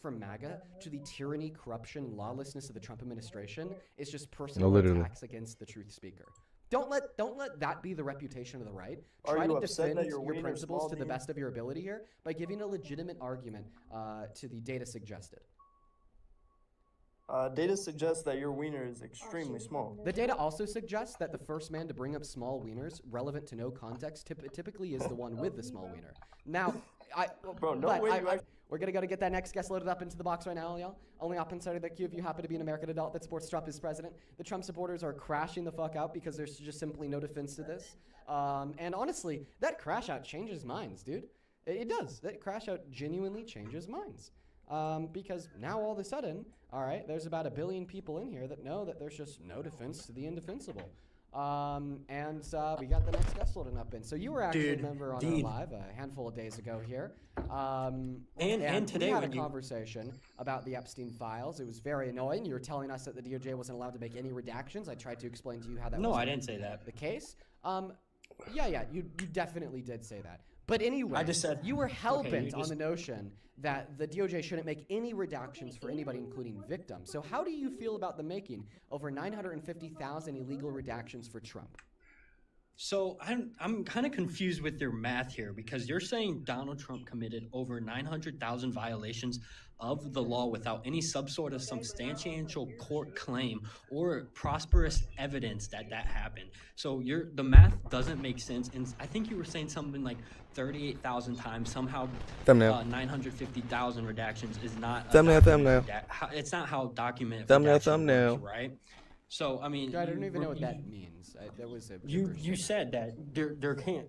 from MAGA to the tyranny, corruption, lawlessness of the Trump administration is just No, personal literally. attacks against the truth speaker. Don't let that be the reputation of the right. Are Try you to upset defend that your your wiener's principles small, to the Dean? best of your ability here by giving a legitimate argument to the data suggested. Data suggests that your wiener is extremely small. The data also suggests that the first man to bring up small wieners, relevant to no context, typically is the one with the small wiener. Now, Bro, no way you act- we're gonna go to get that next guest loaded up into the box right now, y'all. Only up inside of the queue if you happen to be an American adult that supports Trump as president. The Trump supporters are crashing the fuck out because there's just simply no defense to this. And honestly, that crash out changes minds, dude. It does. That crash out genuinely changes minds. Because now all of a sudden, all right, there's about 1 billion people in here that know that there's just no defense to the indefensible. We got the next guest loading up in. So you were actually a member on our live a handful of days ago here. And today we had a conversation about the Epstein files. It was very annoying. You were telling us that the DOJ wasn't allowed to make any redactions. I tried to explain to you how that No, I didn't say that. the case. You definitely did say that. But anyway, I just said you were hell-bent okay, on the notion that the DOJ shouldn't make any redactions for anybody, including victims. So how do you feel about the making over 950,000 illegal redactions for Trump? So I'm kind of confused with your math here because you're saying Donald Trump committed over 900,000 violations of the law without any sort of substantial court claim or prosperous evidence that happened. So the math doesn't make sense. And I think you were saying something like 38,000 times. Somehow 950,000 redactions is not Thumbnail. It's not how document Thumbnail. works, right? So I mean, I don't even know what that means. There was a you said that there can't.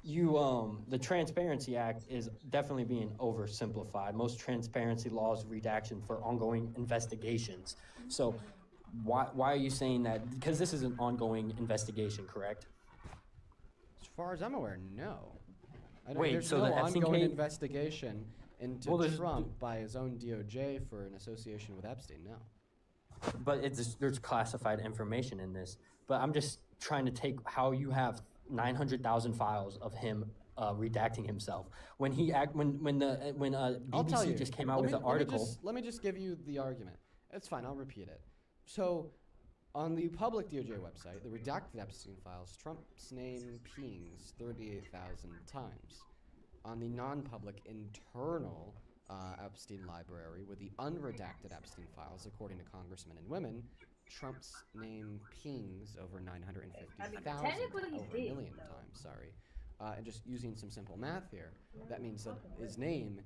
The Transparency Act is definitely being oversimplified. Most transparency laws redaction for ongoing investigations. So why are you saying that? Because this is an ongoing investigation, correct? As far as I'm aware, no. Wait, there's so no the Epstein ongoing case- investigation into Trump by his own DOJ for an association with Epstein. No. But there's classified information in this. But I'm just trying to take how you have 900,000 files of him redacting himself when BBC just came out with an article. Let me just give you the argument. It's fine. I'll repeat it. So, on the public DOJ website, the redacted Epstein files, Trump's name pings 38,000 times. On the non-public internal Epstein library with the unredacted Epstein files, according to congressmen and women, Trump's name pings over 950,000, over a million times, sorry. And just using some simple math here, that means that his name,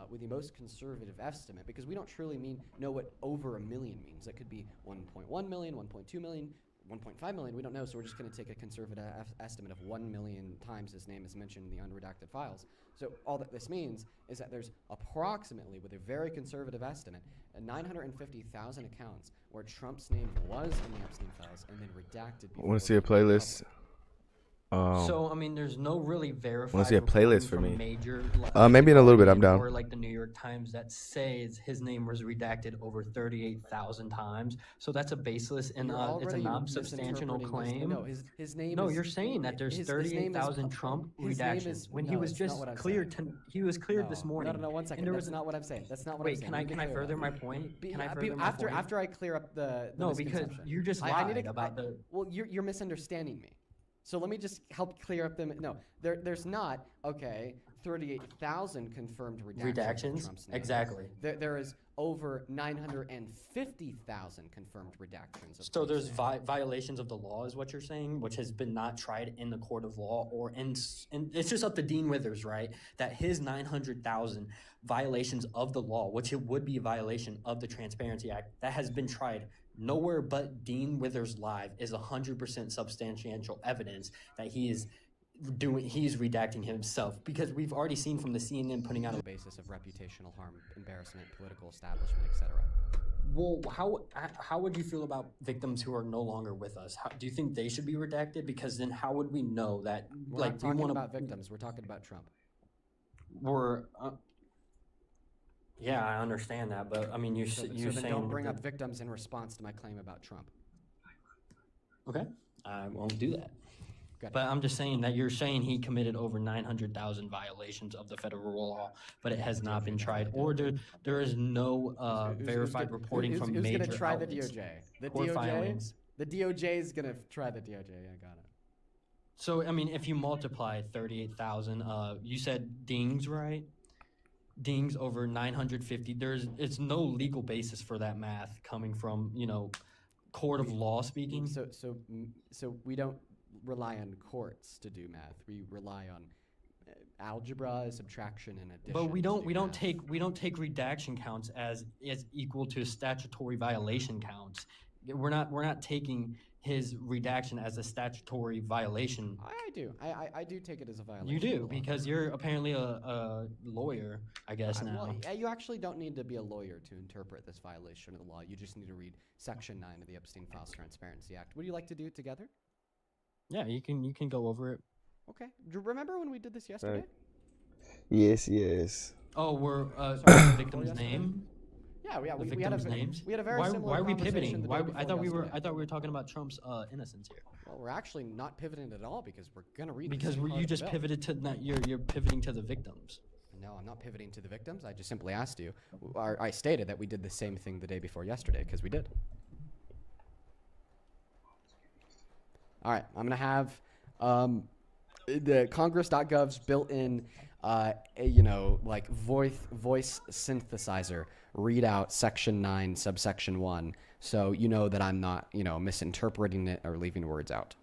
with the most conservative estimate, because we don't truly know what over a million means. That could be 1.1 million, 1.2 million, 1.5 million, we don't know, so we're just going to take a conservative estimate of 1 million times his name is mentioned in the unredacted files. So all that this means is that there's approximately, with a very conservative estimate, 950,000 accounts where Trump's name was in the Epstein files and then redacted. I want to see a playlist. So I mean, there's no really verified. Want to see a playlist for me? Major, maybe in a little bit. I'm down. Or like the New York Times that says his name was redacted over 38,000 times. So that's a baseless and it's a non-substantial claim. No, his name. No, is, you're saying that there's 38,000 Trump redactions when he was just cleared. He was cleared this morning. No, 1 second. That's not what I'm saying. That's not what I'm saying. Wait, can I further my point? Can I further my point? After I clear up the no, because you just lied about the. Well, you're misunderstanding me. So let me just help clear up them. No, there's not, 38,000 confirmed redactions. Of Trump's name. Exactly. There is over 950,000 confirmed redactions. Of So there's violations of the law is what you're saying, which has been not tried in the court of law or and it's just up to Dean Withers, right? That his 900,000 violations of the law, which it would be a violation of the Transparency Act, that has been tried nowhere but Dean Withers Live is 100% substantial evidence that he's redacting himself, because we've already seen from the CNN putting out on the basis of reputational harm, embarrassment, political establishment, etc. Well, how would you feel about victims who are no longer with us? Do you think they should be redacted? Because then how would we know that? We're not talking about victims. We're talking about Trump. Yeah, I understand that, but I mean, you're saying don't bring up victims in response to my claim about Trump. Okay, I won't do that. But I'm just saying that you're saying he committed over 900,000 violations of the federal law, but it has not been tried, or there is no verified reporting from major Who's gonna try the outlets. DOJ? The Court DOJ? filings. The DOJ is gonna try the DOJ. I got it. So I mean, if you multiply 38,000, you said dings, right? Dings over 950. It's no legal basis for that math coming from court of law speaking. So we don't rely on courts to do math. We rely on algebra, subtraction, and addition. But we don't take redaction counts as equal to statutory violation counts. We're not taking his redaction as a statutory violation. I do. I do take it as a violation. You do, because you're apparently a lawyer, I guess, now. Well, you actually don't need to be a lawyer to interpret this violation of the law. You just need to read Section 9 of the Epstein Files Transparency Act. Would you like to do it together? Yeah, you can go over it. Okay. Do you remember when we did this yesterday? Yes. Oh, we're the victim's name? Yeah, we had names? we had a very similar why are we conversation pivoting? the Why day I thought before we yesterday. were talking about Trump's innocence here. Well, we're actually not pivoting at all because we're gonna read. Because you just pivoted to you're pivoting to the victims. No, I'm not pivoting to the victims. I just simply asked you. I stated that we did the same thing the day before yesterday because we did. All right, I'm gonna have the Congress.gov's built-in, voice synthesizer read out Section 9, subsection 1, so you know that I'm not, misinterpreting it or leaving words out.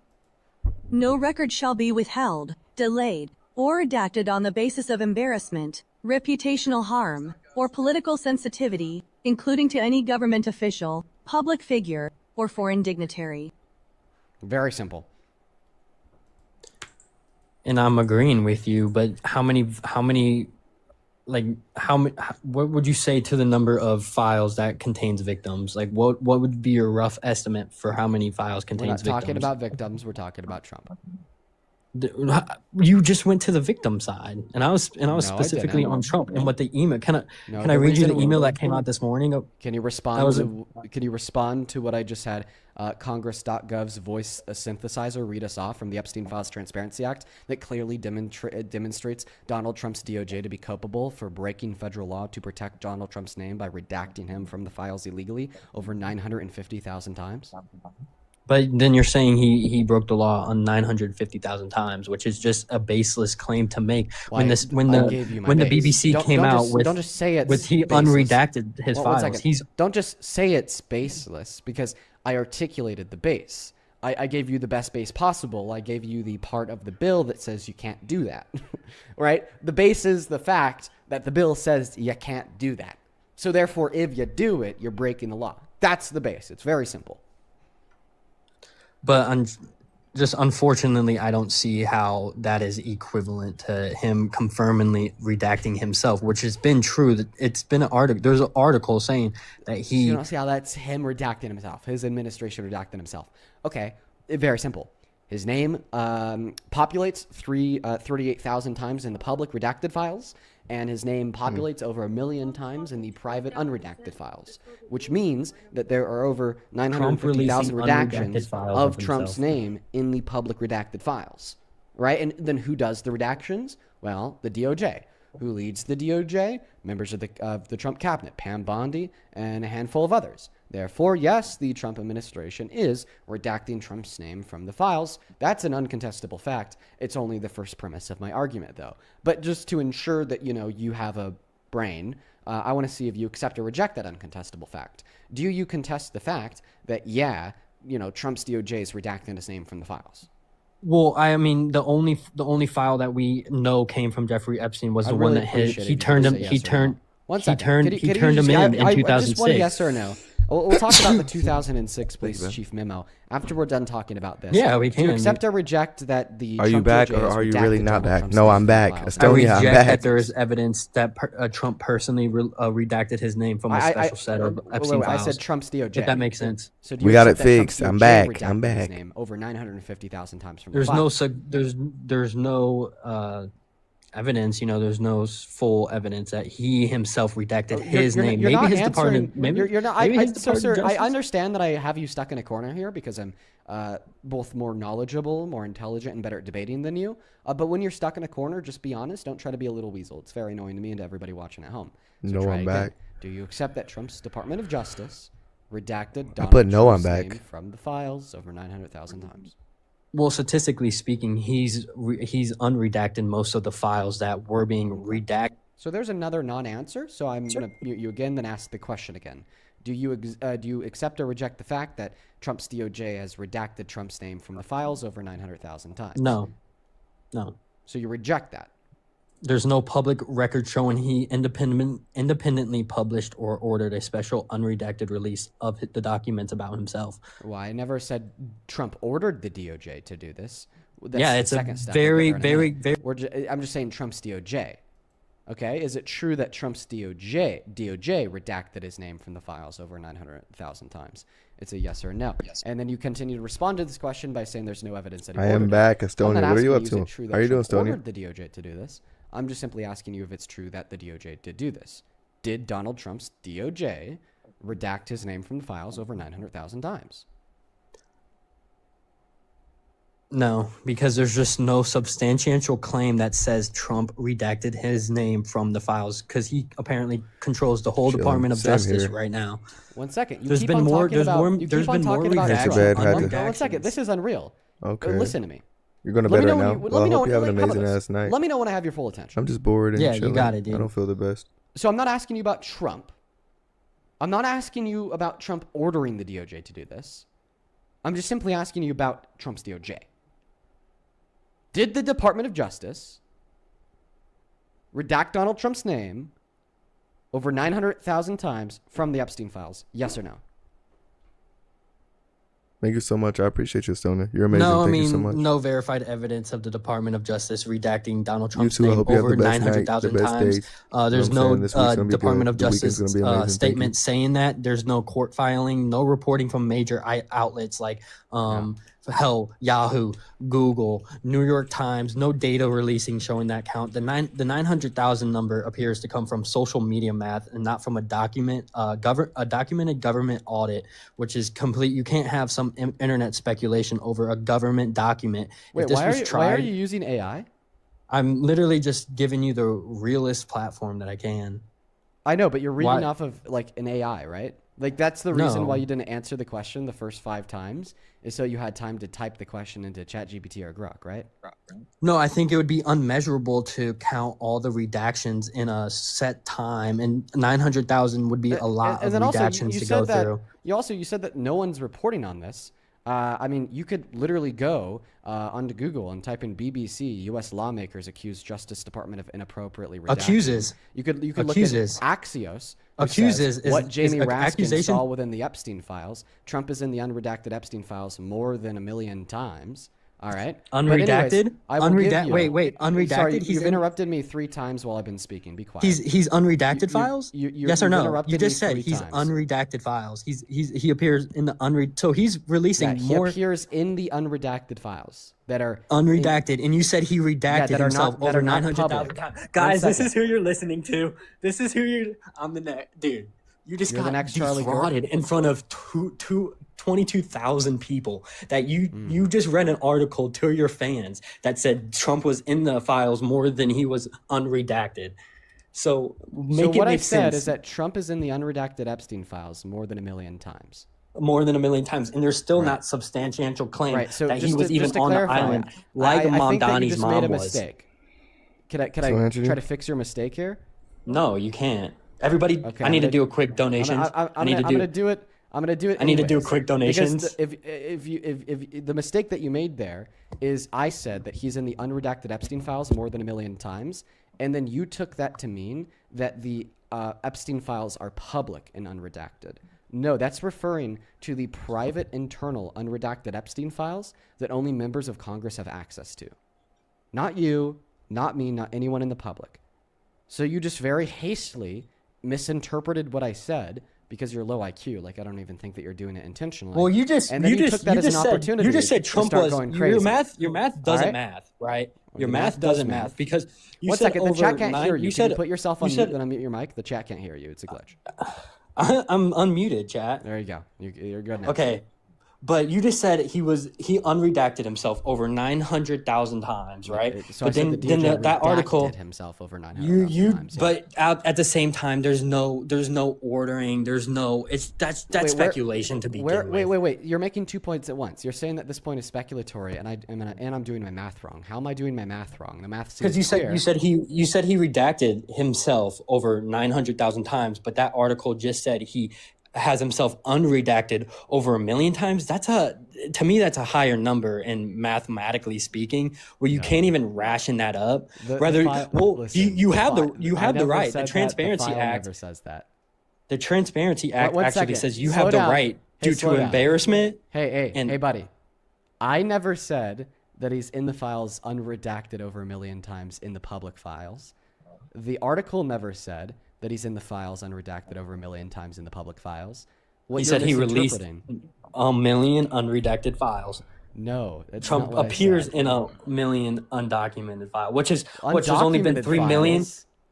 No record shall be withheld, delayed, or redacted on the basis of embarrassment, reputational harm, or political sensitivity, including to any government official, public figure, or foreign dignitary. Very simple. And I'm agreeing with you, but what would you say to the number of files that contains victims? Like, what would be your rough estimate for how many files We're contains not victims? talking about victims. We're talking about Trump. You just went to the victim side, and I was No, I specifically didn't. on Trump and what the email. Can No, I the read you the reason- email that came out this morning? Can you respond to what I just had? Congress.gov's voice synthesizer read us off from the Epstein Files Transparency Act that clearly demonstrates Donald Trump's DOJ to be culpable for breaking federal law to protect Donald Trump's name by redacting him from the files illegally over 950,000 times. But then you're saying he broke the law on 950,000 times, which is just a baseless claim to make. Well, When the BBC came out with don't just say it's with he baseless. unredacted his Well, one files. second. Don't just say it's baseless because I articulated the base. I gave you the best base possible. I gave you the part of the bill that says you can't do that, right? The base is the fact that the bill says you can't do that. So therefore, if you do it, you're breaking the law. That's the base. It's very simple. But just unfortunately, I don't see how that is equivalent to him confirmingly redacting himself, which has been true. That it's been an article. There's an article saying that he. You don't see how that's him redacting himself. His administration redacting himself. Okay, very simple. His name populates 38,000 times in the public redacted files, and his name populates over 1 million times in the private unredacted files, which means that there are over 950,000 redactions of Trump's name in the public redacted files, right? And then who does the redactions? Well, the DOJ. Who leads the DOJ? Members of the Trump cabinet, Pam Bondi, and a handful of others. Therefore, yes, the Trump administration is redacting Trump's name from the files. That's an uncontestable fact. It's only the first premise of my argument, though. But just to ensure that, you have a brain, I want to see if you accept or reject that uncontestable fact. Do you contest the fact that, Trump's DOJ is redacting his name from the files? Well, I mean, the only file that we know came from Jeffrey Epstein was the one that he turned him. He turned him in 2006. Just one yes or no. We'll talk about the 2006 police chief memo after we're done talking about this. Yeah, we can. Do you accept or reject that the Are you Trump back DOJ or has are you redacted really not Donald back? Trump's No, I'm name back. from the I Estonia, I'm reject back. that there is evidence that Trump personally redacted his name from a special set of Epstein files. I said Trump's DOJ. If that makes sense. So do We you got accept it that Trump's fixed. I'm DOJ back. redacted I'm his back. name over 950,000 times from There's the no files? there's no evidence. There's no full evidence that he himself redacted his You're name. you're Maybe not his answering- department. Maybe you're not. maybe his So, Department sir, of I Justice? understand that I have you stuck in a corner here because I'm both more knowledgeable, more intelligent, and better at debating than you. But when you're stuck in a corner, just be honest. Don't try to be a little weasel. It's very annoying to me and to everybody watching at home. So No, try I'm again. back. Do you accept that Trump's Department of Justice redacted Donald put no, I'm Trump's back. name from the files over 900,000 times? Well, statistically speaking, he's unredacted most of the files that were being redacted. So there's another non-answer. So I'm going to mute you again, then ask the question again. Do you accept or reject the fact that Trump's DOJ has redacted Trump's name from the files over 900,000 times? No. So you reject that. There's no public record showing he independently published or ordered a special unredacted release of the documents about himself. Well, I never said Trump ordered the DOJ to do this. That's Yeah, the it's a second step. We'll get very, there in a very, minute. very. I'm just saying Trump's DOJ. Okay, is it true that Trump's DOJ redacted his name from the files over 900,000 times? It's a yes or no. Yes. And then you continue to respond to this question by saying there's no evidence that he I ordered am it. back, I'm Estonia. not What are you up asking to? is it true that How are you doing, Trump Estonia? ordered the DOJ to do this? I'm just simply asking you if it's true that the DOJ did do this. Did Donald Trump's DOJ redact his name from the files over 900,000 times? No, because there's just no substantial claim that says Trump redacted his name from the files, because he apparently controls the whole Chilling. Department of Same Justice here. right now. 1 second. You There's keep been on more- talking there's about, more- you there's keep on been more talking about redactions. That's actual your bad, had to- No, 1 second. This is unreal. Okay. Listen to me. You're going to Let bed me right know now? when you- let Well, I me know hope you have when- an how about amazing this? ass night. Let me know when I have your full attention. I'm just bored and Yeah, you chilling. got it, dude. I don't feel the best. So I'm not asking you about Trump. I'm not asking you about Trump ordering the DOJ to do this. I'm just simply asking you about Trump's DOJ. Did the Department of Justice redact Donald Trump's name over 900,000 times from the Epstein files? Yes or no? Thank you so much. I appreciate you, Estonia. You're amazing. No, I Thank mean, you so much. no verified evidence of the Department of Justice redacting Donald Trump's too. I name hope you have over the best night, 900,000 the best times. days. There's You know what I'm no saying? This week's gonna be Department good. of The weekend's Justice gonna be amazing. Thank statement saying that. There's no court filing, no reporting from major outlets like hell, Yahoo, Google, New York Times, no data releasing showing that count. The 900,000 number appears to come from social media math and not from a documented government audit, which is complete. You can't have some internet speculation over a government document. Wait, If this was why are tried, you using AI? I'm literally just giving you the realest platform that I can. I know, but you're reading Why- off of like an AI, right? Like that's the reason No. why you didn't answer the question the first 5 times is so you had time to type the question into ChatGPT or Grok, right? No, I think it would be unmeasurable to count all the redactions in a set time, and 900,000 would be a lot of then also redactions you to said go that through. you said that no one's reporting on this. I mean, you could literally go onto Google and type in BBC U.S. lawmakers accuse Justice Department of inappropriately redacting. Accuses. You could Accuses. look at Axios. Who Accuses says is- what is Jamie a- Raskin accusation- saw within the Epstein files. Trump is in the unredacted Epstein files more than 1 million times. All right. But anyways, Unredacted? I will give you- Wait, unredacted? Sorry, He's you've in- interrupted me 3 times while I've been speaking. Be quiet. He's unredacted You- files. you- Yes or you've no? interrupted You just me said 3 he's times. unredacted files. He appears in the So he's releasing Yeah, he more appears in the unredacted files that are unredacted, and you said he redacted that are himself not- that over are not 900,000 public. times. 1 Guys, this second. is who you're listening to. This is who you're. I'm the next dude. You just You're the got next Charlie Kirk? defrauded in front of 22,000 people. That you just read an article to your fans that said Trump was in the files more than he was unredacted. So make So it what I make said sense. is that Trump is in the unredacted Epstein files more than 1 million times. More than 1 million times, and there's still not substantial claim Right. So that he just was to, even just to on the clarify, island like I think that you Mamdani's just mom made a was. mistake. Can I So, Anthony? try to fix your mistake here? No, you can't. Everybody, Okay, I need I'm to gonna- do a quick donation. I'm gonna do it. I'm gonna do it. I need to do anyways. quick Because donations. if the mistake that you made there is I said that he's in the unredacted Epstein files more than 1 million times, and then you took that to mean that the Epstein files are public and unredacted. No, that's referring to the private internal unredacted Epstein files that only members of Congress have access to. Not you, not me, not anyone in the public. So you just very hastily misinterpreted what I said because you're low IQ. Like, I don't even think that you're doing it intentionally. Well, you just and then you took just that you as an just said opportunity you just said to Trump start was going your crazy. math doesn't Alright? math, right? Your The math does doesn't math because you One said second, the chat can't hear you. You Can said you put yourself on you mute, said then unmute your mic? The chat can't hear you. It's a glitch. I'm unmuted, chat. There you go. You're good now. Okay, but you just said he unredacted himself over 900,000 times, right? So but I said the DJ that article redacted himself over 900,000 times. Yeah. but at the same time, there's no ordering. There's no. That's speculation to begin with. Wait. You're making 2 points at once. You're saying that this point is speculatory, and I'm doing my math wrong. How am I doing my math wrong? The math seems Because you said he redacted himself over 900,000 times, but that article just said he has himself unredacted over 1 million times. To me that's a higher number, in mathematically speaking, where you can't even ration that up. You have the right. The Transparency Act never says that. The Transparency Act One actually second. says you Slow have the down. right due slow to down. embarrassment. Hey, buddy. I never said that he's in the files unredacted over 1 million times in the public files. The article never said that he's in the files unredacted over 1 million times in the public files. He said he released 1 million unredacted files. No, Trump appears in 1 million undocumented files, which has only been 3 million.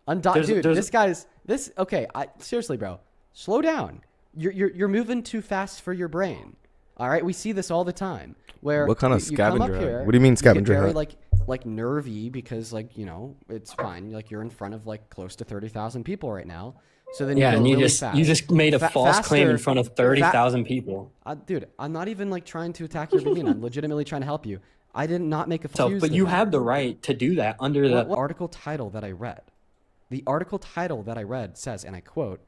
Okay. Seriously, bro, slow down. You're moving too fast for your brain. All right, we see this all the time. What kind of scavenger hunt? Here, What do you mean scavenger you get hunt? like nervy because it's fine. Like you're in front of close to 30,000 people right now. So then you just made a false claim in front of 30,000 people. Dude, I'm not even trying to attack your opinion. I'm legitimately trying to help you. I did not make a fuse. But you have the right to do that under the article title that I read. The article title that I read says, and I quote,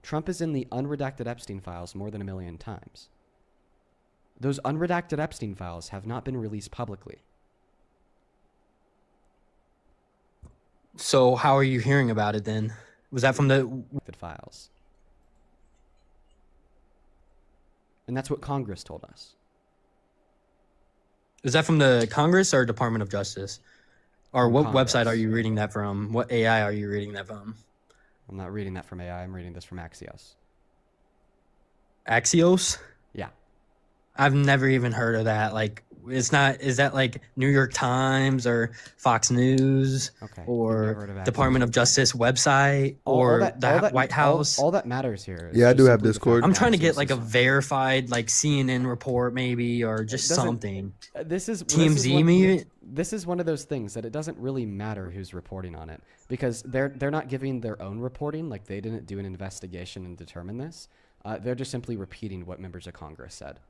"Trump is in the unredacted Epstein files more than 1 million times." Those unredacted Epstein files have not been released publicly. So how are you hearing about it then? Was that from the files? And that's what Congress told us. Is that from the Congress or Department of Justice? Or From what Congress. website are you reading that from? What AI are you reading that from? I'm not reading that from AI. I'm reading this from Axios. Axios? Yeah. I've never even heard of that. Is that New York Times or Fox News or Department of Justice website or the White House? All that matters here. Yeah, I do have Discord. I'm trying to get a verified CNN report maybe or just something. This is TMZ maybe? This is one of those things that it doesn't really matter who's reporting on it because they're not giving their own reporting. They didn't do an investigation and determine this. They're just simply repeating what members of Congress said.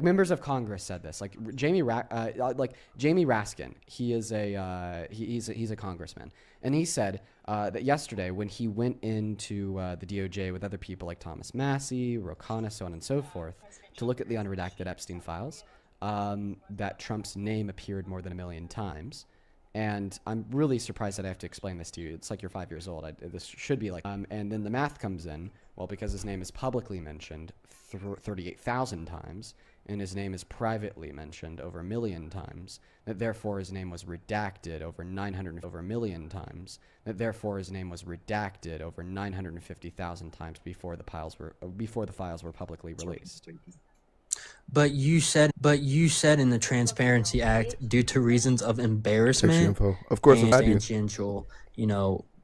Members of Congress said this. Jamie Raskin, he is he's a congressman, and he said that yesterday when he went into the DOJ with other people like Thomas Massey, Ro Khanna, so on and so forth, to look at the unredacted Epstein files, that Trump's name appeared more than 1 million times. And I'm really surprised that I have to explain this to you. It's like you're 5 years old. This should be and then the math comes in. Well, because his name is publicly mentioned 38,000 times, and his name is privately mentioned over 1 million times, that therefore his name was redacted over 1 million times, that therefore his name was redacted over 950,000 times before the files were publicly released. But you said in the Transparency Act, due to reasons of embarrassment, info. Of course, and I do. substantial,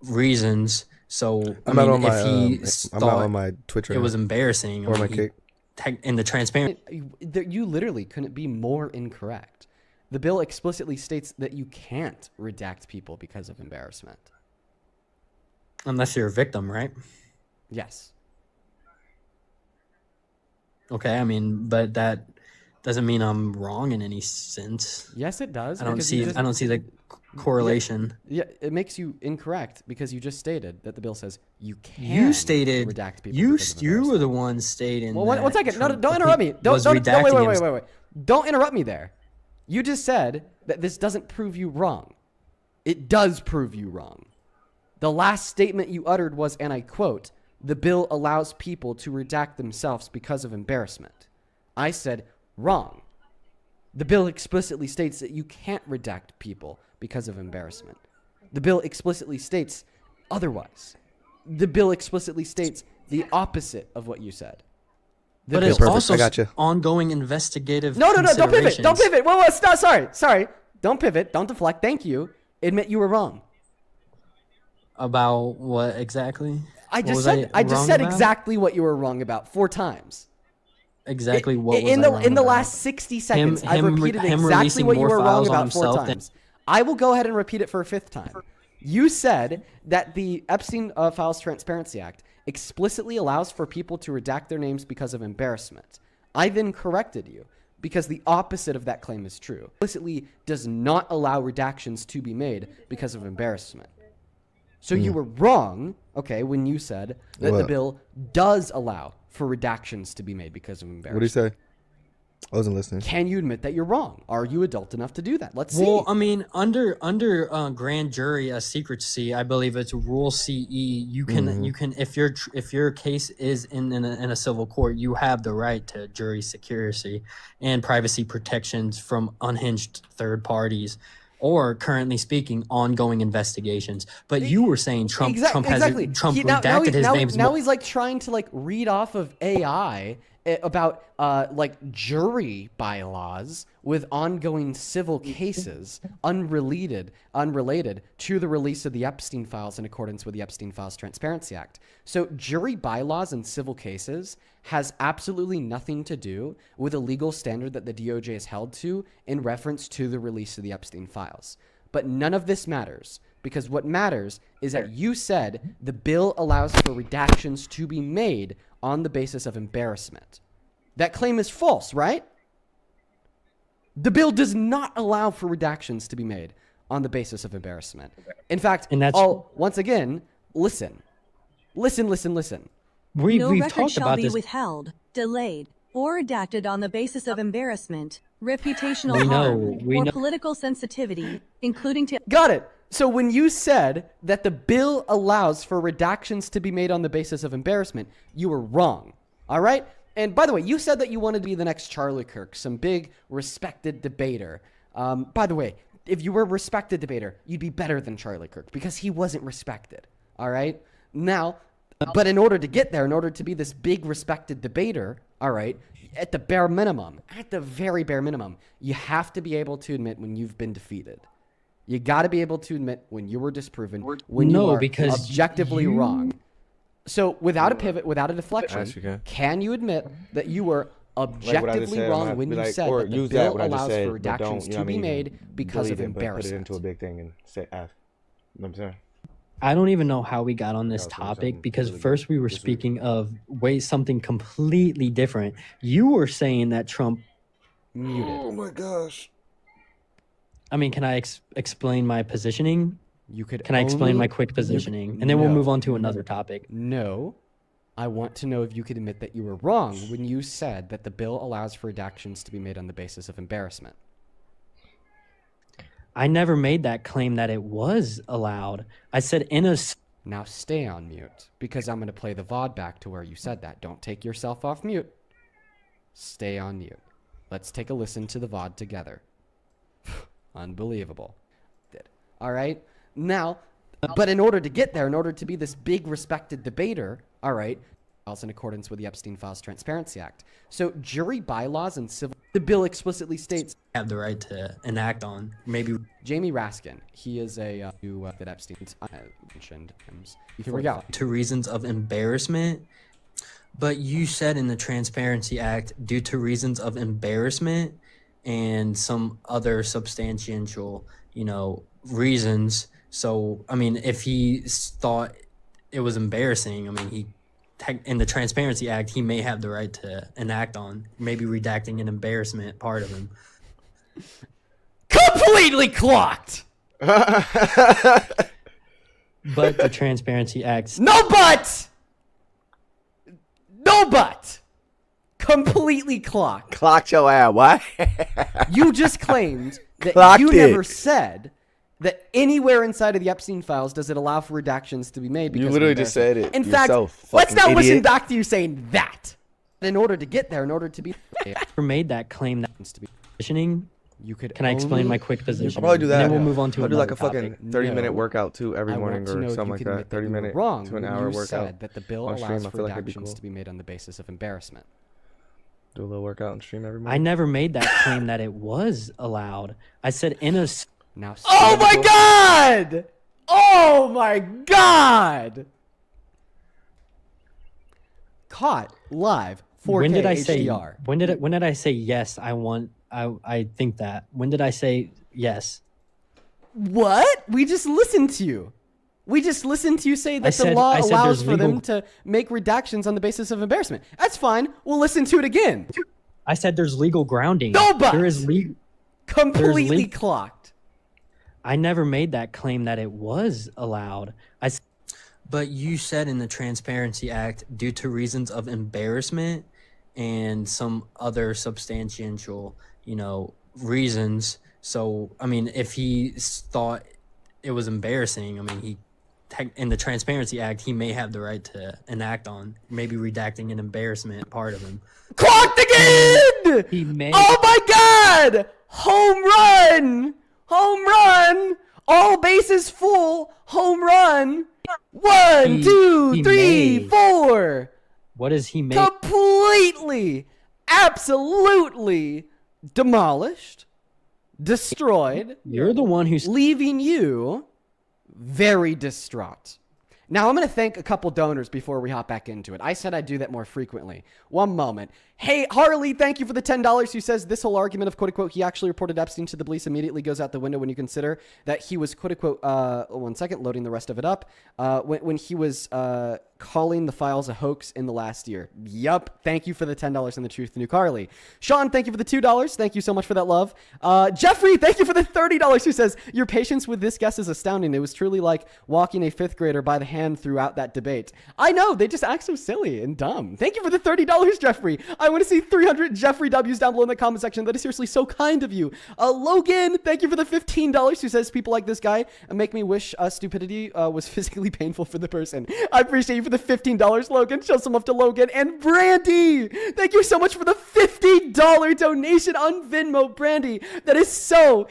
reasons. So I'm not on thought my Twitch right it was now. embarrassing, Or my cake. in the transparent. You literally couldn't be more incorrect. The bill explicitly states that you can't redact people because of embarrassment. Unless you're a victim, right? Yes. Okay, but that doesn't mean I'm wrong in any sense. Yes, it does. I don't see the correlation. Yeah, it makes you incorrect because you just stated that the bill says you can. You stated redact people. You were the one stating. Well, one second. No, don't interrupt me. Don't wait. Don't interrupt me there. You just said that this doesn't prove you wrong. It does prove you wrong. The last statement you uttered was, and I quote, "The bill allows people to redact themselves because of embarrassment." I said, wrong. The bill explicitly states that you can't redact people because of embarrassment. The bill explicitly states otherwise. The bill explicitly states the opposite of what you said. But it's also ongoing investigative. No, don't pivot. Don't pivot. Whoa, stop. Sorry. Don't pivot. Don't deflect. Thank you. Admit you were wrong. About what exactly? I just said exactly what you were wrong about 4 times. Exactly what was in I wrong the about? last 60 seconds, I've repeated him exactly releasing what you more were wrong files on about 4 himself times. I will go ahead and repeat it for a 5th time. You said that the Epstein Files Transparency Act explicitly allows for people to redact their names because of embarrassment. I then corrected you because the opposite of that claim is true. Explicitly does not allow redactions to be made because of embarrassment. So you were wrong, okay, when you said that the bill does allow for redactions to be made because of embarrassment. What did he say? I wasn't listening. Can you admit that you're wrong? Are you adult enough to do that? Let's see. Well, I mean, under grand jury secrecy, I believe it's Rule CE. You can if your case is in a civil court, you have the right to jury secrecy and privacy protections from unhinged third parties, or currently speaking, ongoing investigations. But you were saying Trump redacted his names. Now he's like trying to like read off of AI about like jury bylaws with ongoing civil cases unrelated to the release of the Epstein files in accordance with the Epstein Files Transparency Act. So jury bylaws in civil cases has absolutely nothing to do with a legal standard that the DOJ is held to in reference to the release of the Epstein files. But none of this matters, because what matters is that you said the bill allows for redactions to be made on the basis of embarrassment. That claim is false, right? The bill does not allow for redactions to be made on the basis of embarrassment. In fact, once again, listen. No record shall be withheld, delayed, or redacted on the basis of embarrassment, reputational harm, or political sensitivity, including to... Got it. So when you said that the bill allows for redactions to be made on the basis of embarrassment, you were wrong. All right? And by the way, you said that you wanted to be the next Charlie Kirk, some big respected debater. By the way, if you were a respected debater, you'd be better than Charlie Kirk because he wasn't respected. All right? Now, but in order to get there, in order to be this big respected debater, all right, at the very bare minimum, you have to be able to admit when you've been defeated. You got to be able to admit when you were disproven, when you are objectively wrong. So without a pivot, without a deflection, can you admit that you were objectively wrong when you said that the bill allows for redactions to be made because of embarrassment? Put it into a big thing and say, ask. You know what I'm saying? I don't even know how we got on this topic, because first we were speaking of something completely different. You were saying that Trump muted. Oh my gosh. I mean, can I explain my positioning? Can I explain my quick positioning? And then we'll move on to another topic. No. I want to know if you could admit that you were wrong when you said that the bill allows for redactions to be made on the basis of embarrassment. I never made that claim that it was allowed. I said Now stay on mute, because I'm going to play the VOD back to where you said that. Don't take yourself off mute. Stay on mute. Let's take a listen to the VOD together. Unbelievable. All right? Now, but in order to get there, in order to be this big respected debater, all right, in accordance with the Epstein Files Transparency Act. So jury bylaws and civil... The bill explicitly states... have the right to enact on. Maybe... Jamie Raskin. He is a... who that Epstein mentioned. Here we go. To reasons of embarrassment. But you said in the Transparency Act, due to reasons of embarrassment and some other substantial, reasons. So, I mean, if he thought it was embarrassing, I mean, in the Transparency Act, he may have the right to enact on, maybe redacting an embarrassment part of him. Completely clocked! But the Transparency Act... No but! Completely clocked. Clocked your ass, what? You just claimed that you never said that anywhere inside of the Epstein files does it allow for redactions to be made. Because you literally just said it. In fact, let's not listen back to you saying that. In order to get there, in order to be... never made that claim that to be positioning. Can I explain my quick position? I'll probably do that. And then we'll move on to I'll do like a fucking topic. 30-minute workout too every morning or something like that. 30-minute to an hour workout. Said that the bill allows for redactions to be made on the basis of embarrassment. Do a little workout and stream every I morning. never made that claim that it was allowed. I said in a. Now. Oh my God! Oh my God! Caught live 4K When did I say? HDR. When did I say yes? I think that. When did I say yes? What? We just listened to you. We just listened to you say that the law allows for them to make redactions on the basis of embarrassment. That's fine. We'll listen to it again. I said there's legal grounding. No, but there is completely clocked. I never made that claim that it was allowed. But you said in the Transparency Act, due to reasons of embarrassment and some other substantial, reasons. So, I mean, if he thought it was embarrassing, I mean, in the Transparency Act, he may have the right to enact on maybe redacting an embarrassment part of him. Clocked again! He may. Oh my God! Home run! Home run! All bases full. Home run. 1, 2, 3, 4. What does he make? Completely, absolutely demolished, destroyed. You're the one who's leaving you very distraught. Now, I'm going to thank a couple donors before we hop back into it. I said I'd do that more frequently. One moment. Hey, Harley, thank you for the $10. Who says this whole argument of, quote-unquote, he actually reported Epstein to the police immediately goes out the window when you consider that he was, quote-unquote, 1 second, loading the rest of it up, when he was calling the files a hoax in the last year. Yup. Thank you for the $10 and the truth, New Carly. Sean, thank you for the $2. Thank you so much for that love. Jeffrey, thank you for the $30. Who says, your patience with this guest is astounding. It was truly like walking a 5th grader by the hand throughout that debate. I know, they just act so silly and dumb. Thank you for the $30, Jeffrey. I want to see 300 Jeffrey W's down below in the comment section. That is seriously so kind of you. Logan, thank you for the $15. Who says, people like this guy make me wish stupidity was physically painful for the person. I appreciate you for the $15, Logan. Show some love to Logan. And Brandy, thank you so much for the $50 donation on Venmo, Brandy. That is so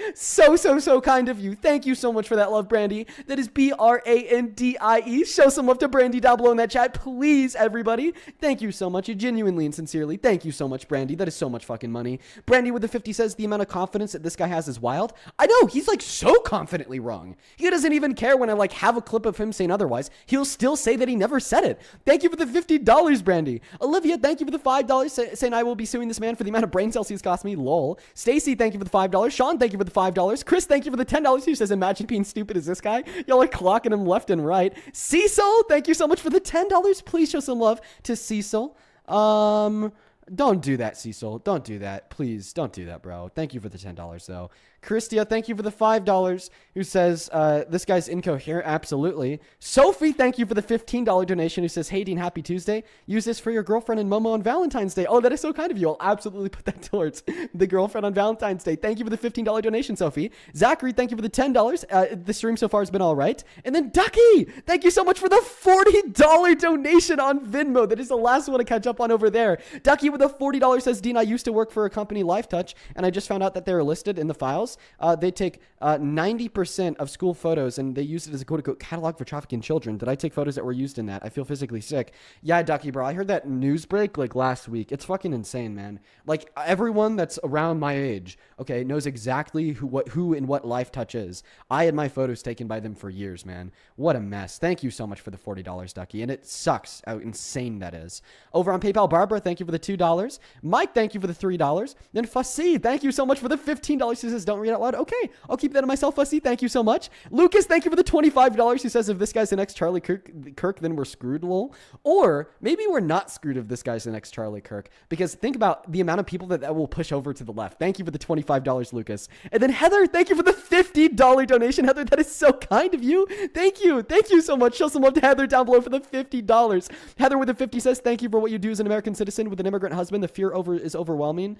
kind of you. Thank you so much for that love, Brandy. That is BRANDIE. Show some love to Brandy down below in that chat, please, everybody. Thank you so much. Genuinely and sincerely, thank you so much, Brandy. That is so much fucking money. Brandy with the 50 says the amount of confidence that this guy has is wild. I know, he's like so confidently wrong. He doesn't even care when I like have a clip of him saying otherwise. He'll still say that he never said it. Thank you for the $50, Brandy. Olivia, thank you for the $5 saying I will be suing this man for the amount of brain cells he's cost me. Lol. Stacy, thank you for the $5. Sean, thank you for the $5. Chris, thank you for the $10. Who says, imagine being stupid as this guy. Y'all are clocking him left and right. Cecil, thank you so much for the $10. Please show some love to Cecil. Don't do that, Cecil. Don't do that. Please, don't do that, bro. Thank you for the $10, though. Christia, thank you for the $5. Who says, this guy's incoherent? Absolutely. Sophie, thank you for the $15 donation. Who says, hey, Dean, happy Tuesday. Use this for your girlfriend and Momo on Valentine's Day. Oh, that is so kind of you. I'll absolutely put that towards the girlfriend on Valentine's Day. Thank you for the $15 donation, Sophie. Zachary, thank you for the $10. The stream so far has been all right. And then Ducky, thank you so much for the $40 donation on Venmo. That is the last one to catch up on over there. Ducky with the $40 says, Dean, I used to work for a company, LifeTouch, and I just found out that they were listed in the files. They take 90% of school photos and they use it as a quote-unquote catalog for trafficking children. Did I take photos that were used in that? I feel physically sick. Yeah, Ducky, bro. I heard that news break like last week. It's fucking insane, man. Like everyone that's around my age, okay, knows exactly who and what LifeTouch is. I had my photos taken by them for years, man. What a mess. Thank you so much for the $40, Ducky. And it sucks how insane that is. Over on PayPal, Barbara, thank you for the $2. Mike, thank you for the $3. Then Fussy, thank you so much for the $15. He says, don't read out loud. Okay, I'll keep that to myself, Fussy. Thank you so much. Lucas, thank you for the $25. He says, if this guy's the next Charlie Kirk, then we're screwed, lol. Or maybe we're not screwed if this guy's the next Charlie Kirk. Because think about the amount of people that will push over to the left. Thank you for the $25, Lucas. And then Heather, thank you for the $50 donation. Heather, that is so kind of you. Thank you. Thank you so much. Show some love to Heather down below for the $50. Heather with the 50 says, thank you for what you do as an American citizen with an immigrant husband. The fear is overwhelming.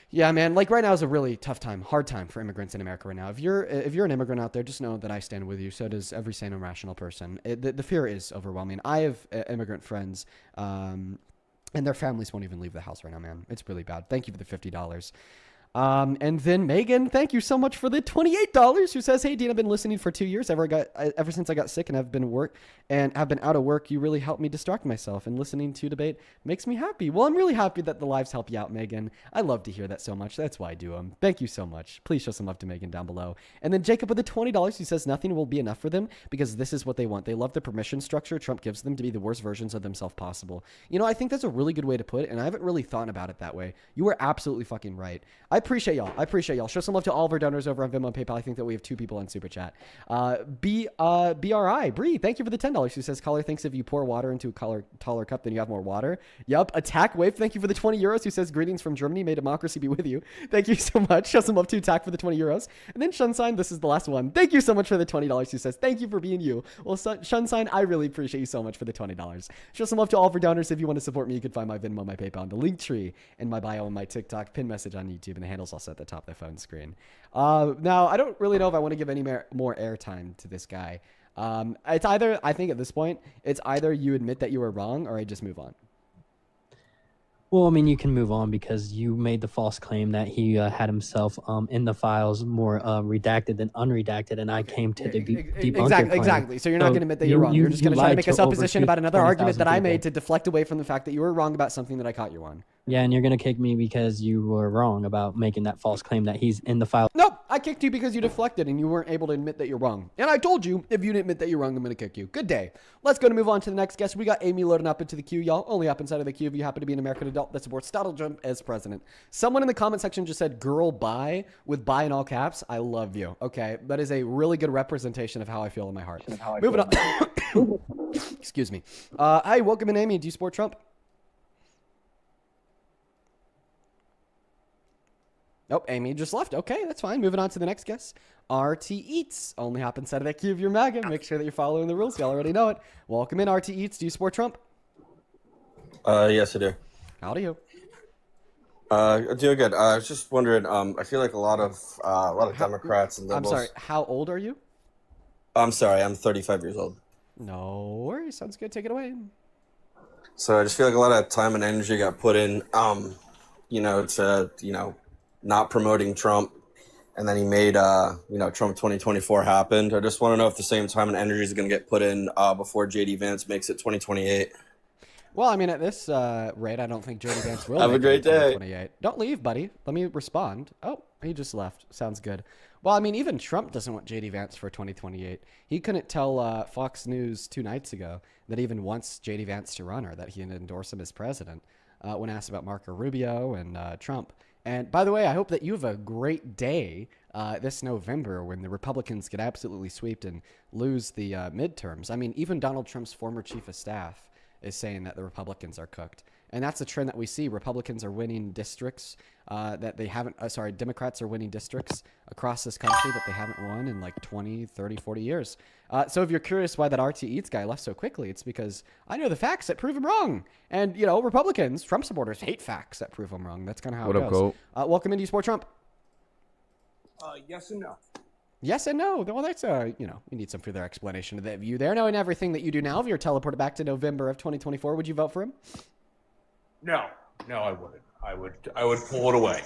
Yeah, man. Like right now is a really tough time, hard time for immigrants in America right now. If you're an immigrant out there, just know that I stand with you. So does every sane and rational person. The fear is overwhelming. I have immigrant friends, and their families won't even leave the house right now, man. It's really bad. Thank you for the $50. And then Megan, thank you so much for the $28, who says, "Hey Dean, I've been listening for 2 years. Ever since I got sick and have been out of work. You really helped me distract myself, and listening to debate makes me happy." Well, I'm really happy that the lives help you out, Megan. I love to hear that so much. That's why I do them. Thank you so much. Please show some love to Megan down below. And then Jacob with the $20, who says, "Nothing will be enough for them because this is what they want. They love the permission structure Trump gives them to be the worst versions of themselves possible." You know, I think that's a really good way to put it, and I haven't really thought about it that way. You were absolutely fucking right. I appreciate y'all. Show some love to all of our donors over on Venmo and PayPal. I think that we have 2 people on Super Chat. BRI, Bree, thank you for the $10, who says, "Caller thinks if you pour water into a taller cup, then you have more water." Yup. Attack Wave, thank you for the €20, who says, "Greetings from Germany. May democracy be with you." Thank you so much. Show some love to Attack for the €20. And then Shunsign, this is the last one. Thank you so much for the $20, who says, "Thank you for being you." Well, Shunsign, I really appreciate you so much for the $20. Show some love to all of our donors. If you want to support me, you can find my Venmo, my PayPal, and the link tree in my bio and my TikTok, pin message on YouTube, and the handle's also at the top of the phone screen. Now, I don't really know if I want to give any more airtime to this guy. It's either, I think at this point, it's either you admit that you were wrong or I just move on. Well, I mean, you can move on because you made the false claim that he had himself in the files more redacted than unredacted, and I came to debunk Exactly. So you're not going to admit that you're wrong. You're just going to try to make a supposition about another argument that I made to deflect away from the fact that you were wrong about something that I caught you on. Yeah, and you're going to kick me because you were wrong about making that false claim that he's in the file. Nope, I kicked you because you deflected and you weren't able to admit that you're wrong. And I told you, if you didn't admit that you're wrong, I'm going to kick you. Good day. Let's go to move on to the next guest. We got Amy loading up into the queue, y'all. Only up inside of the queue if you happen to be an American adult that supports Donald Trump as president. Someone in the comment section just said, "Girl, bye," with "bye" in all caps. I love you. Okay, that is a really good representation of how I feel in my heart. Moving on. Excuse me. Hi, welcome in, Amy. Do you support Trump? Nope, Amy just left. Okay, that's fine. Moving on to the next guest. RT Eats. Only hop inside of that queue if you're MAGA. Make sure that you're following the rules. Y'all already know it. Welcome in, RT Eats. Do you support Trump? Yes, I do. How do you? Doing good. I was just wondering. I feel like a lot of Democrats and liberals. I'm sorry. How old are you? I'm sorry. I'm 35 years old. No worries. Sounds good. Take it away. So I just feel like a lot of time and energy got put in, to not promoting Trump, and then he made Trump 2024 happened. I just want to know if the same time and energy is going to get put in before JD Vance makes it 2028. Well, I mean, at this rate, I don't think JD Vance will. Have a great day. Don't leave, buddy. Let me respond. Oh, he just left. Sounds good. Well, I mean, even Trump doesn't want JD Vance for 2028. He couldn't tell Fox News 2 nights ago that he even wants JD Vance to run or that he'd endorse him as president when asked about Marco Rubio and Trump. And by the way, I hope that you have a great day this November when the Republicans get absolutely swept and lose the midterms. I mean, even Donald Trump's former chief of staff is saying that the Republicans are cooked. And that's a trend that we see. Republicans are winning districts that they haven't, Democrats are winning districts across this country that they haven't won in like 20, 30, 40 years. So if you're curious why that RT Eats guy left so quickly, it's because I know the facts that prove him wrong. And, Republicans, Trump supporters hate facts that prove him wrong. That's kind of how it goes. Welcome into Sport Trump. Yes and no. Yes and no. Well, that's, we need some further explanation of that view there. Knowing everything that you do now, if you're teleported back to November of 2024, would you vote for him? No, I wouldn't. I would pull it away.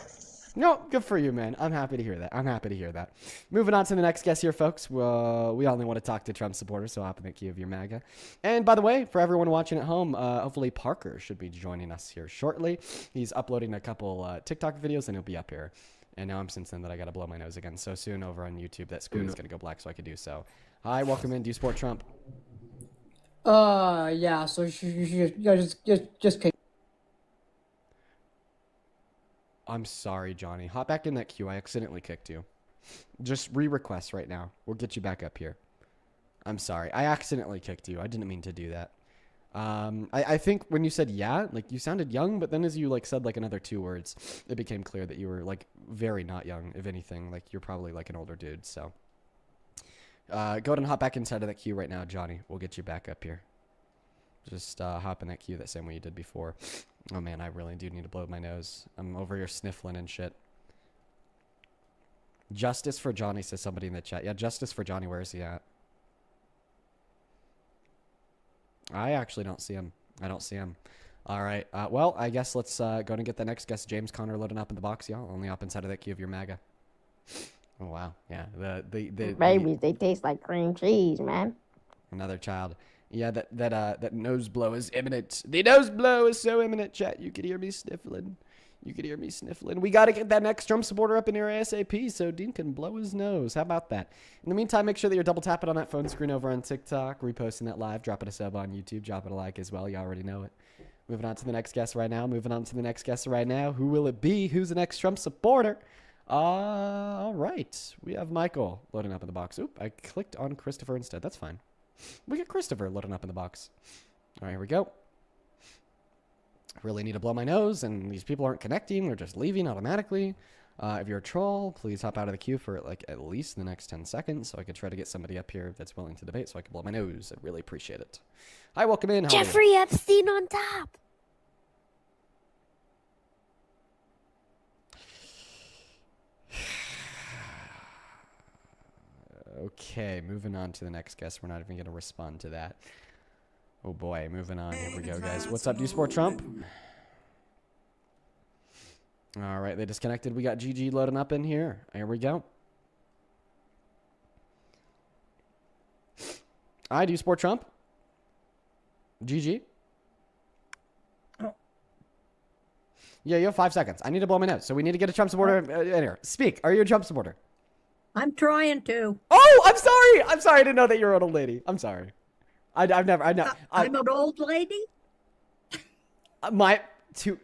No, good for you, man. I'm happy to hear that. Moving on to the next guest here, folks. We only want to talk to Trump supporters, so hop in the queue of your MAGA. And by the way, for everyone watching at home, hopefully Parker should be joining us here shortly. He's uploading a couple TikTok videos, and he'll be up here. And now I'm sensing that I got to blow my nose again so soon over on YouTube. That screen is going to go black so I can do so. Hi, welcome in. Do you support Trump? Yeah, so just kick. I'm sorry, Johnny. Hop back in that queue. I accidentally kicked you. Just re-request right now. We'll get you back up here. I'm sorry. I accidentally kicked you. I didn't mean to do that. I think when you said yeah, like you sounded young, but then as you said another 2 words, it became clear that you were very not young. If anything, you're probably an older dude. So go ahead and hop back inside of that queue right now, Johnny. We'll get you back up here. Just hop in that queue the same way you did before. Oh man, I really do need to blow my nose. I'm over here sniffling and shit. Justice for Johnny, says somebody in the chat. Yeah, justice for Johnny. Where is he at? I actually don't see him. I don't see him. All right. Well, I guess let's go and get the next guest, James Conner, loading up in the box, y'all. On the up inside of that queue of your MAGA. Oh wow, yeah. Babies, they taste like cream cheese, man. Another child. Yeah, that nose blow is imminent. The nose blow is so imminent, chat. You could hear me sniffling. We got to get that next Trump supporter up in here ASAP so Dean can blow his nose. How about that? In the meantime, make sure that you're double tapping on that phone screen over on TikTok, reposting that live, dropping a sub on YouTube, dropping a like as well. You already know it. Moving on to the next guest right now. Who will it be? Who's the next Trump supporter? All right. We have Michael loading up in the box. Oop, I clicked on Christopher instead. That's fine. We get Christopher loading up in the box. All right, here we go. Really need to blow my nose, and these people aren't connecting. They're just leaving automatically. If you're a troll, please hop out of the queue for like at least the next 10 seconds so I can try to get somebody up here that's willing to debate so I can blow my nose. I'd really appreciate it. Hi, welcome in. How are you? Jeffrey Epstein on top. Okay, moving on to the next guest. We're not even going to respond to that. Oh boy, moving on. Here we go, guys. What's up? Do you support Trump? All right, they disconnected. We got GG loading up in here. Here we go. Hi, do you support Trump? GG? Oh. Yeah, you have 5 seconds. I need to blow my nose, so we need to get a Trump supporter in here. Speak. Are you a Trump supporter? I'm trying to. Oh, I'm sorry. I'm sorry. I didn't know that you're an old lady. I'm sorry. I'm an old lady? You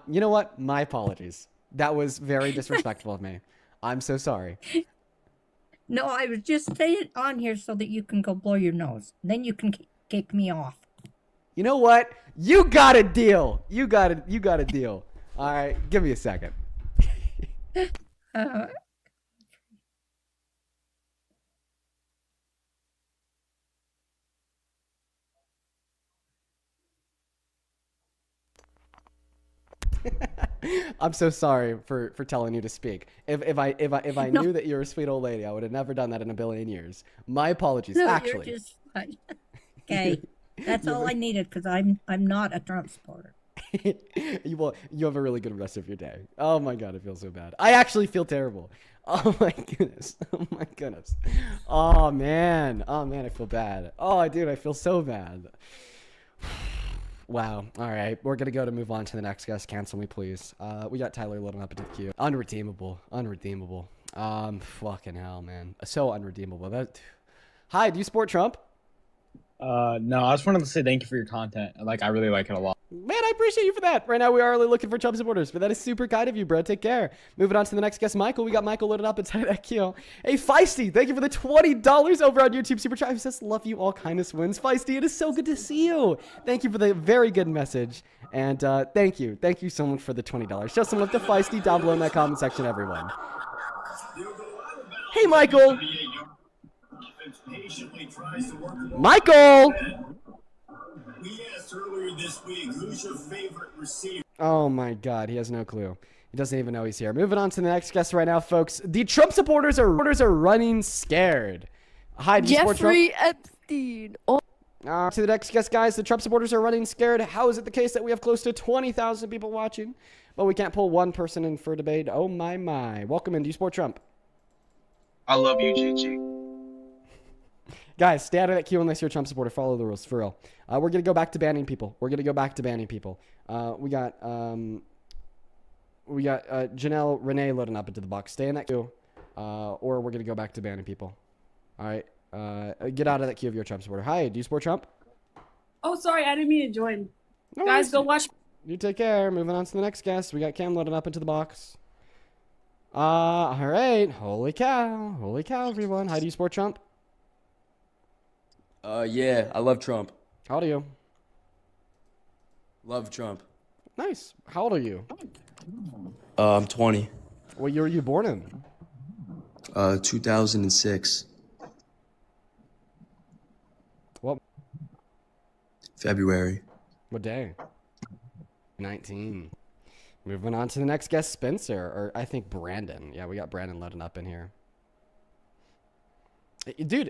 know what? My apologies. That was very disrespectful of me. I'm so sorry. No, I was just saying on here so that you can go blow your nose. Then you can kick me off. You know what? You got a deal. You got a deal. All right, give me a second. I'm so sorry for telling you to speak. If I knew that you're a sweet old lady, I would have never done that in a billion years. My apologies. No, actually, you're just fine. Okay, that's all I needed because I'm not a Trump supporter. you have a really good rest of your day. Oh my god, I feel so bad. I actually feel terrible. Oh my goodness. Oh my goodness. Oh man, I feel bad. Oh dude, I feel so bad. Wow. All right. We're going to go to move on to the next guest. Cancel me, please. We got Tyler loading up into the queue. Unredeemable. Fucking hell, man. So unredeemable. Hi, do you support Trump? No, I just wanted to say thank you for your content. I really like it a lot. Man, I appreciate you for that. Right now, we are only looking for Trump supporters, but that is super kind of you, bro. Take care. Moving on to the next guest, Michael. We got Michael loaded up inside that queue. Hey, Feisty, thank you for the $20 over on YouTube Super Chat. He says, love you, all kindness wins. Feisty, it is so good to see you. Thank you for the very good message. And thank you. Thank you so much for the $20. Show some love to Feisty down below in that comment section, everyone. Hey, Michael. Michael! We asked earlier this week, who's your favorite receiver? Oh my god, he has no clue. He doesn't even know he's here. Moving on to the next guest right now, folks. The Trump supporters are running scared. Hi, do you support Trump? Jeffrey Epstein. Oh. To the next guest, guys. The Trump supporters are running scared. How is it the case that we have close to 20,000 people watching, but we can't pull one person in for debate? Oh my my. Welcome in. Do you support Trump? I love you, Gigi. Guys, stay out of that queue unless you're a Trump supporter. Follow the rules, for real. We're going to go back to banning people. We got Janelle Renee loading up into the box. Stay in that queue, or we're going to go back to banning people. All right. Get out of that queue if you're a Trump supporter. Hi, do you support Trump? Oh, sorry. I didn't mean to join. No Guys, worries. go watch. You take care. Moving on to the next guest. We got Cam loading up into the box. All right. Holy cow, everyone. Hi, do you support Trump? Yeah, I love Trump. How old are you? Love Trump. Nice. How old are you? I'm 20. What year were you born in? 2006. What? February. What day? 19. Moving on to the next guest, Spencer, or I think Brandon. Yeah, we got Brandon loading up in here. Dude,